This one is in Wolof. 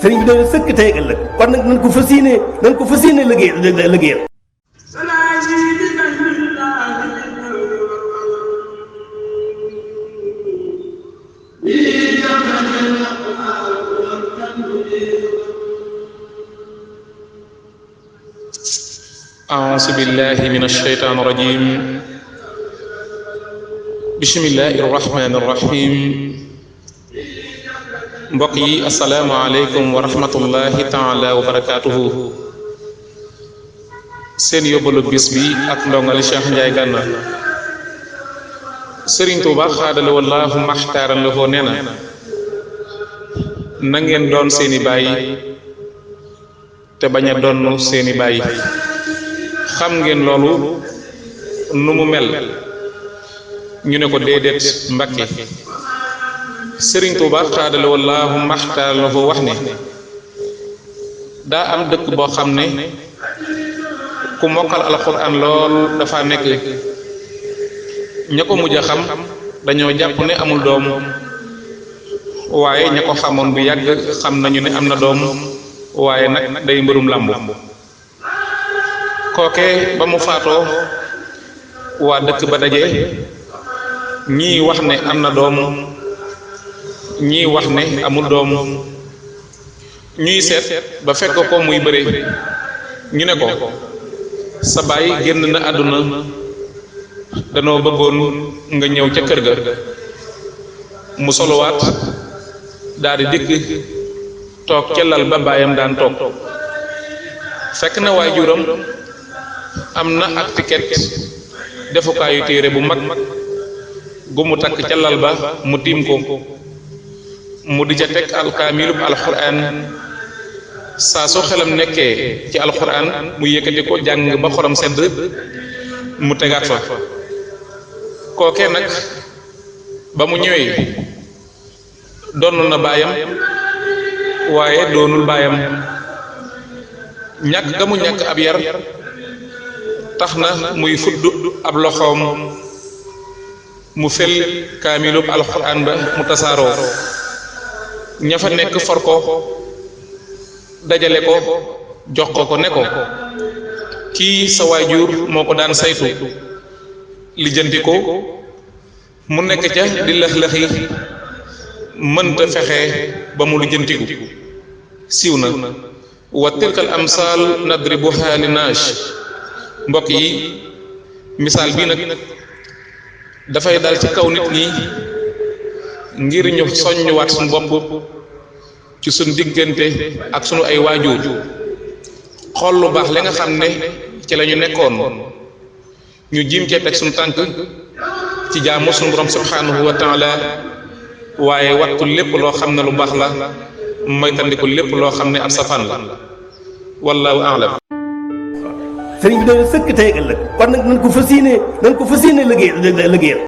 sëriñ bi doon sëkk tey ak ëllëg kon nag nañ ko fas yéene liggéeyal أعوذ بالله من الشيطان الرجيم بسم الله الرحمن الرحيم mbokk yi asalaamaaleykum wa rahmatullahi taala wa barakaatuhu seen yóbbalu bis bi ak ndongali Cheikh Ndiaye Gana Sëriñ Tuuba xaadale wallaahu maxtaaran la foo nee na ngeen doon seeni baay te bañ a doon seeni baay xam ngeen loolu nu mu mel ñu ne ko déedéet Mbàkke Sëriñ Tuuba xaadale wallaahu maxtaaran la foo wax ne daa am dëkk boo xam ne ku mokkal alxuraan lool dafa nekk ña ko mujj a xam dañoo jàpp ne amul doom waaye ña ko xamoon bu yàgg xam nañu ne am na doom waaye nag day mbërum làmb kooke ba mu faatoo waa dëkk ba daje ñii wax ne am na doom ñii wax ne amul doom ñuy seet ba fekk ko muy bëre ñu ne ko sa baay génn na àdduna danoo bëggoon nga ñëw ca kër ga mu solowaat daal di dikk toog ca lal ba baayam daan toog fekk na waajuram am na ak tiket defukaayu téere bu mag gu mu takk ca lal ba mu tiim ko mu di ca teg alkaamilub alxuraan saa soo xelam nekkee ci alxuraan mu yëkkati ko jàng ba xorom sedd mu tegaat fa kookee nag ba mu ñëwee doon na baayam waaye doonul baayam ñàkk ga mu ñàkk ab yar tax na muy fudd ab loxoom mu fel kaamilub alxuraan ba mu tasaaroo ña fa nekk for ko dajale ko jox ko ne ko kii sa waajur moo ko daan saytu lijjanti ko mu nekk ca di lëx-lëxi mënta fexe ba mu lijjantiku siiw na wa tilkal amsal nadribuha linnaas mbokk yi misaal bii nag dafay dal ci kaw nit ñi ngir ñu soññuwaat suñu bopp ci suñ diggante ak sunu ay waajur xool lu baax li nga xam ne ci la ñu nekkoon ñu jiim cee teg suñu tànk ci jaamu suñu borom subhanahu wa taala waaye wattu lépp loo xam ne lu baax la moytandiku lépp loo xam ne ab safaan la wallahu a'lam. sëriñ bi doon sëkk tey ak ëllëg kon nag nañ ko fas yéene liggéeyal